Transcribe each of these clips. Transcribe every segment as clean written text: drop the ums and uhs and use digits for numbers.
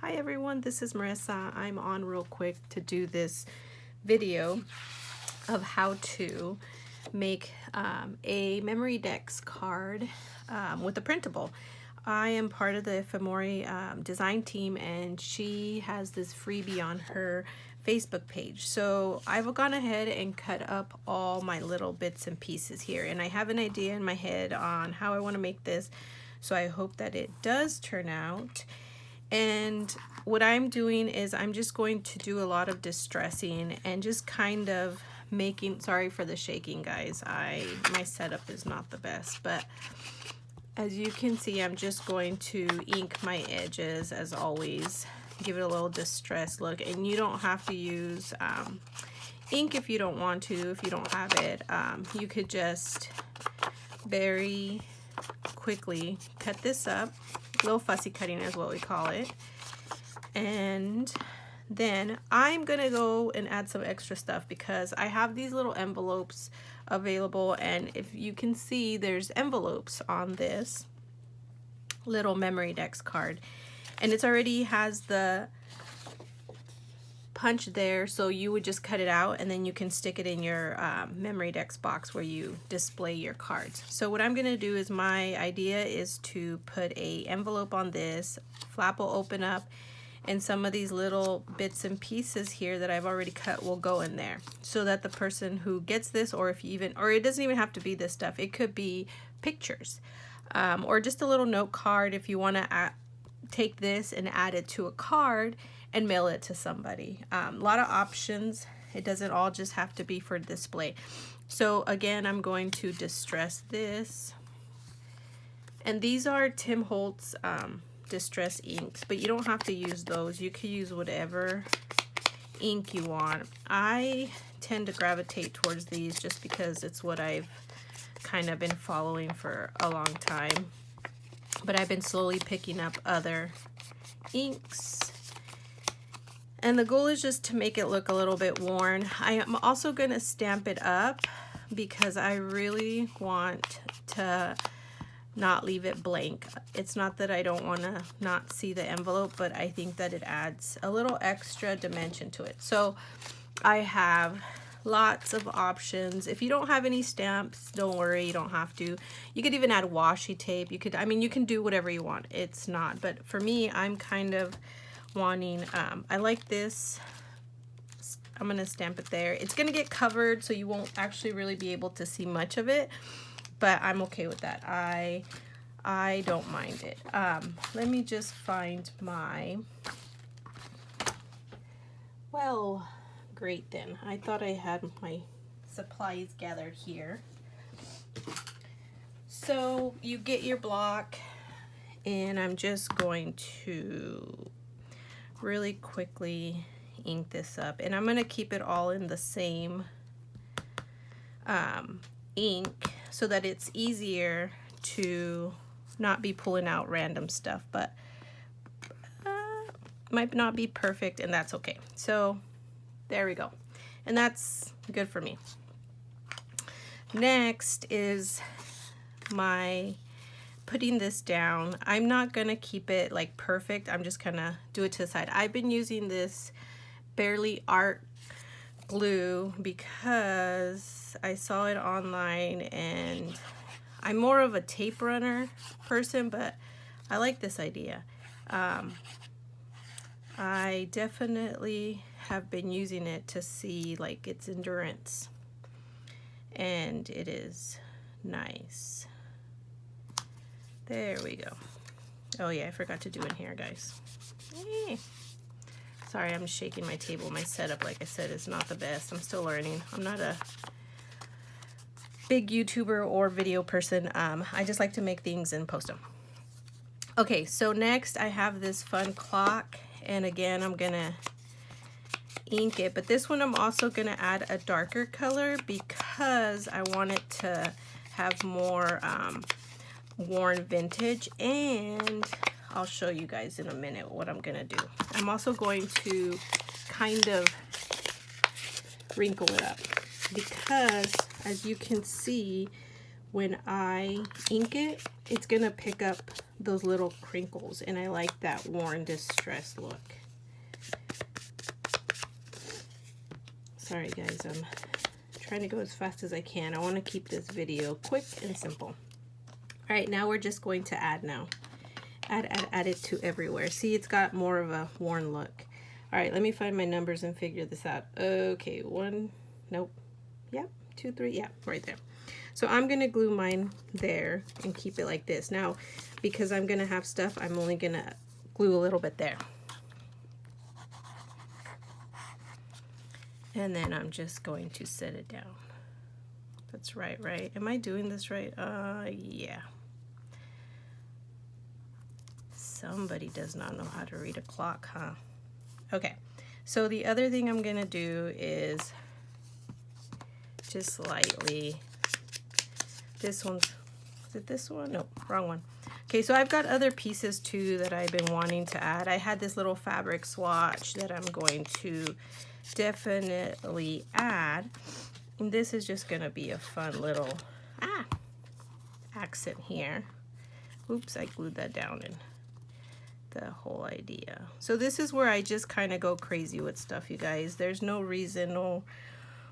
Hi everyone, this is Marissa. I'm on real quick to do this video of how to make a memory dex card with a printable. I am part of the Femori design team, and she has this freebie on her Facebook page. So I've gone ahead and cut up all my little bits and pieces here, and I have an idea in my head on how I want to make this, so I hope that it does turn out. And what I'm doing is I'm just going to do a lot of distressing and just kind of making, sorry for the shaking guys, my setup is not the best, but as you can see, I'm just going to ink my edges as always, give it a little distressed look. And you don't have to use ink if you don't want to. If you don't have it, you could just very quickly cut this up. Little fussy cutting is what we call it. And then I'm gonna go and add some extra stuff because I have these little envelopes available, and if you can see, there's envelopes on this little memory dex card, and it's already has the punch there, so you would just cut it out and then you can stick it in your memory dex box where you display your cards. So what I'm gonna do is, my idea is to put a envelope on this, flap will open up, and some of these little bits and pieces here that I've already cut will go in there, so that the person who gets this, or if you even, or it doesn't even have to be this stuff, it could be pictures, or just a little note card if you want to take this and add it to a card and mail it to somebody. A lot of options. It doesn't all just have to be for display. So again, I'm going to distress this, and these are Tim Holtz distress inks, but you don't have to use those. You could use whatever ink you want. I tend to gravitate towards these just because it's what I've kind of been following for a long time, but I've been slowly picking up other inks. And the goal is just to make it look a little bit worn. I am also going to stamp it up because I really want to not leave it blank. It's not that I don't want to not see the envelope, but I think that it adds a little extra dimension to it. So I have lots of options. If you don't have any stamps, don't worry, you don't have to. You could even add washi tape. You could, I mean, you can do whatever you want. It's not, but for me, I'm kind of wanting, I like this. I'm gonna stamp it there. It's gonna get covered, so you won't actually really be able to see much of it, but I'm okay with that. I don't mind it. Let me just find my, well, great then. I thought I had my supplies gathered here. So you get your block, and I'm just going to really quickly ink this up, and I'm going to keep it all in the same ink so that it's easier to not be pulling out random stuff, but might not be perfect, and that's okay. So there we go, and that's good for me. Next is my putting this down. I'm not gonna keep it like perfect. I'm just gonna do it to the side. I've been using this Barely Art glue because I saw it online, and I'm more of a tape runner person, but I like this idea. I definitely have been using it to see like its endurance, and it is nice. There we go. Oh yeah, I forgot to do in here, guys. Sorry, I'm shaking my table. My setup, like I said, is not the best. I'm still learning. I'm not a big YouTuber or video person. I just like to make things and post them. Okay, so next I have this fun clock, and again, I'm gonna ink it, but this one I'm also gonna add a darker color because I want it to have more worn vintage, and I'll show you guys in a minute what I'm gonna do. I'm also going to kind of wrinkle it up because, as you can see, when I ink it, it's gonna pick up those little crinkles, and I like that worn, distressed look. Sorry guys, I'm trying to go as fast as I can. I want to keep this video quick and simple. All right, now we're just going to add now. Add it to everywhere. See, it's got more of a worn look. All right, let me find my numbers and figure this out. Okay, 1, nope, yep, 2, 3, yeah, right there. So I'm gonna glue mine there and keep it like this. Now, because I'm gonna have stuff, I'm only gonna glue a little bit there. And then I'm just going to set it down. That's right, right? Am I doing this right? Yeah. Somebody does not know how to read a clock, huh? Okay, so the other thing I'm gonna do is just lightly, this one's, is it this one? No, wrong one. Okay, so I've got other pieces too that I've been wanting to add. I had this little fabric swatch that I'm going to definitely add. And this is just gonna be a fun little accent here. Oops, I glued that down in the whole idea. So this is where I just kind of go crazy with stuff, you guys. There's no reason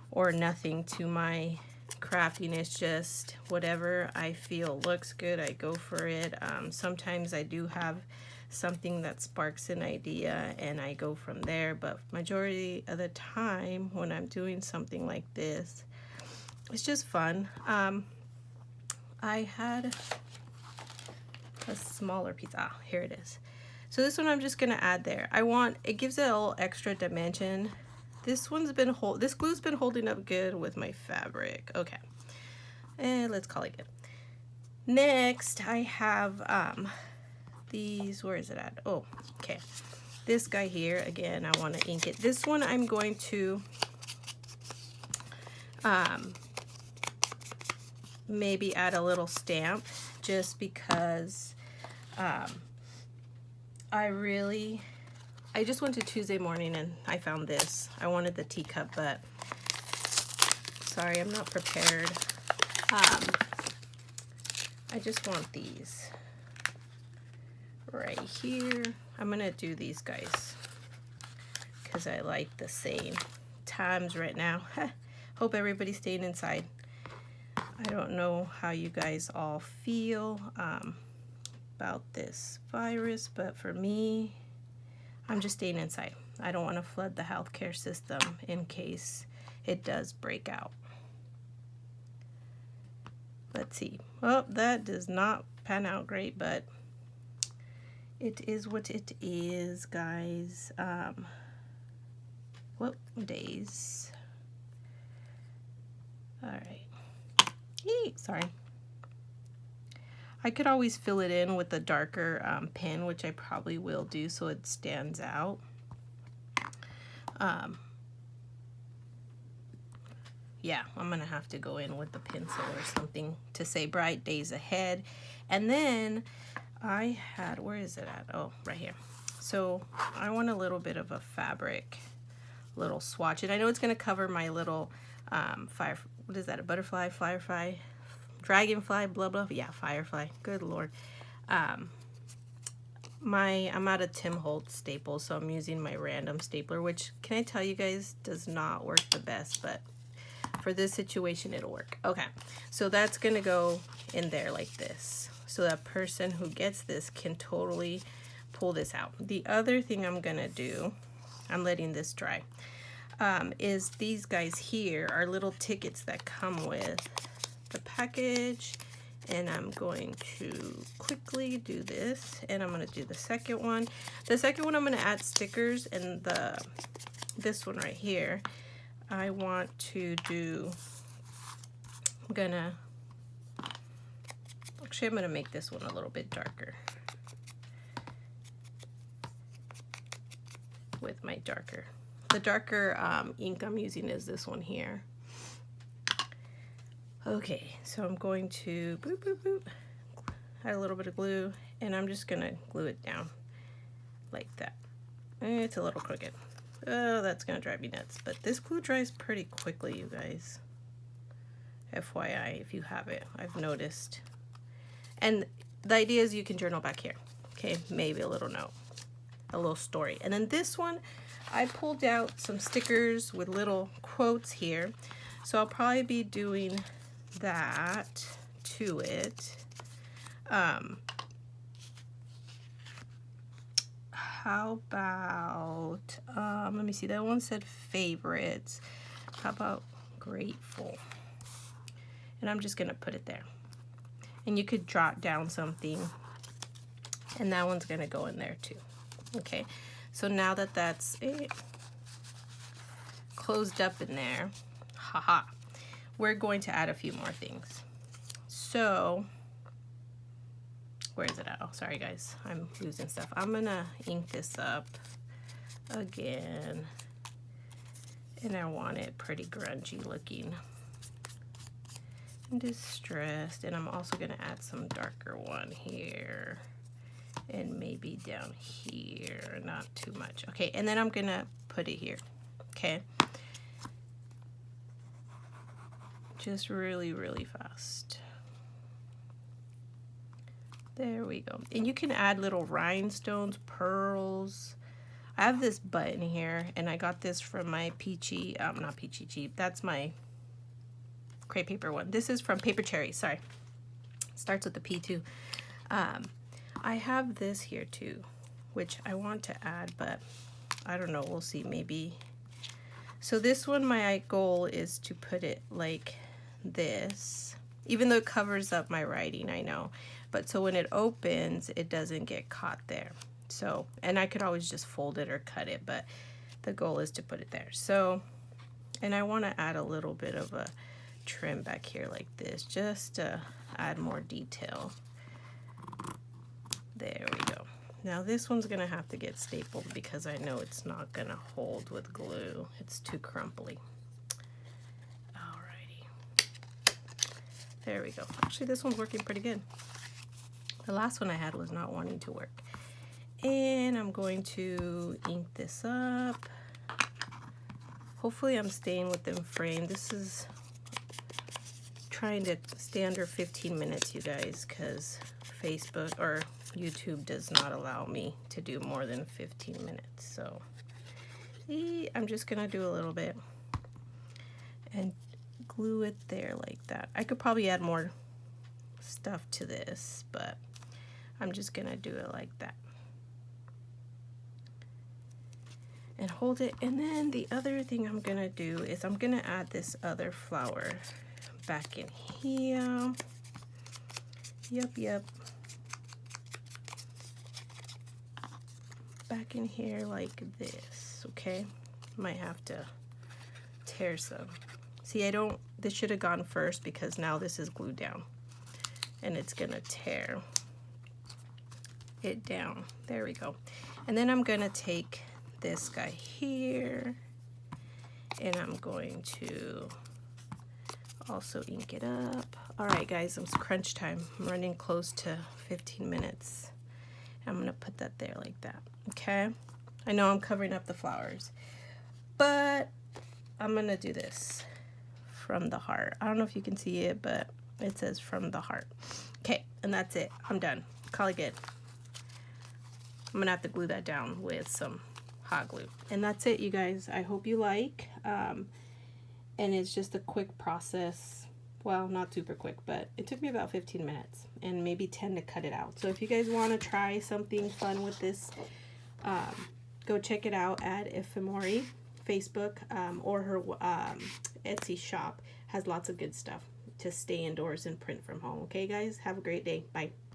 or nothing to my crafting. It's just whatever I feel looks good, I go for it. Sometimes I do have something that sparks an idea and I go from there, but majority of the time when I'm doing something like this, it's just fun. I had a smaller piece. Here it is. So this one I'm just gonna add there. It gives it a little extra dimension. This glue's been holding up good with my fabric. Okay, and let's call it good. Next, I have these. Where is it at? Oh, okay. This guy here again. I want to ink it. This one I'm going to maybe add a little stamp, just because I just went to Tuesday morning and I found this. I wanted the teacup, but sorry, I'm not prepared. I just want these right here. I'm gonna do these guys because I like the same times right now. Hope everybody's staying inside. I don't know how you guys all feel about this virus, but for me, I'm just staying inside. I don't want to flood the healthcare system in case it does break out. Let's see. Well, that does not pan out great, but it is what it is, guys. What days? All right. Sorry. I could always fill it in with a darker pen, which I probably will do so it stands out. Yeah, I'm gonna have to go in with the pencil or something to say bright days ahead. And then I had, where is it at? Oh, right here. So I want a little bit of a fabric, little swatch. And I know it's gonna cover my little what is that, a butterfly, firefly, dragonfly, blah, blah, yeah, firefly, good Lord. I'm out of Tim Holtz staples, so I'm using my random stapler, which, can I tell you guys, does not work the best, but for this situation, it'll work. Okay, so that's gonna go in there like this, so that person who gets this can totally pull this out. The other thing I'm gonna do, I'm letting this dry, is these guys here are little tickets that come with the package, and I'm going to quickly do this, and I'm going to do the second one. The second one I'm going to add stickers, and this one right here I want to do, I'm going to make this one a little bit darker with my darker. The darker ink I'm using is this one here. Okay, so I'm going to boop, boop, boop, add a little bit of glue, and I'm just gonna glue it down like that. It's a little crooked. Oh, that's gonna drive me nuts. But this glue dries pretty quickly, you guys. FYI, if you have it, I've noticed. And the idea is you can journal back here. Okay, maybe a little note, a little story. And then this one, I pulled out some stickers with little quotes here. So I'll probably be doing that to it. How about, let me see, that one said favorites. How about grateful? And I'm just gonna put it there. And you could jot down something, and that one's gonna go in there too. Okay, so now that that's it, closed up in there, haha, we're going to add a few more things. So, where is it at? Oh, sorry guys, I'm losing stuff. I'm gonna ink this up again, and I want it pretty grungy looking and distressed. And I'm also gonna add some darker one here and maybe down here, not too much. Okay, and then I'm gonna put it here. Okay, just really, really fast. There we go. And you can add little rhinestones, pearls. I have this button here, and I got this from my Peachy, not Peachy Cheap, that's my crepe paper one. This is from Paper Cherry, sorry. It starts with the P too. I have this here too, which I want to add, but I don't know, we'll see, maybe. So this one, my goal is to put it like this, even though it covers up my writing, I know. But so when it opens, it doesn't get caught there. So, and I could always just fold it or cut it, but the goal is to put it there. So, and I want to add a little bit of a trim back here like this, just to add more detail. There we go. Now this one's gonna have to get stapled because I know it's not gonna hold with glue. It's too crumply. Alrighty. There we go. Actually, this one's working pretty good. The last one I had was not wanting to work. And I'm going to ink this up. Hopefully I'm staying within frame. This is trying to stay under 15 minutes, you guys, because Facebook or YouTube does not allow me to do more than 15 minutes. So I'm just gonna do a little bit and glue it there like that. I could probably add more stuff to this, but I'm just gonna do it like that and hold it. And then the other thing I'm gonna do is I'm gonna add this other flower back in here. Yep. Back in here like this, okay? Might have to tear some. See, this should have gone first because now this is glued down and it's gonna tear it down. There we go. And then I'm gonna take this guy here and I'm going to also ink it up. All right, guys, it's crunch time. I'm running close to 15 minutes. I'm gonna put that there like that, okay? I know I'm covering up the flowers, but I'm gonna do this from the heart. I don't know if you can see it, but it says from the heart. Okay, and that's it. I'm done. Call it good. I'm gonna have to glue that down with some hot glue. And that's it, you guys. I hope you like. And it's just a quick process. Well, not super quick, but it took me about 15 minutes and maybe 10 to cut it out. So if you guys want to try something fun with this, go check it out at Ephemori Facebook, or her Etsy shop has lots of good stuff to stay indoors and print from home. Okay, guys, have a great day. Bye.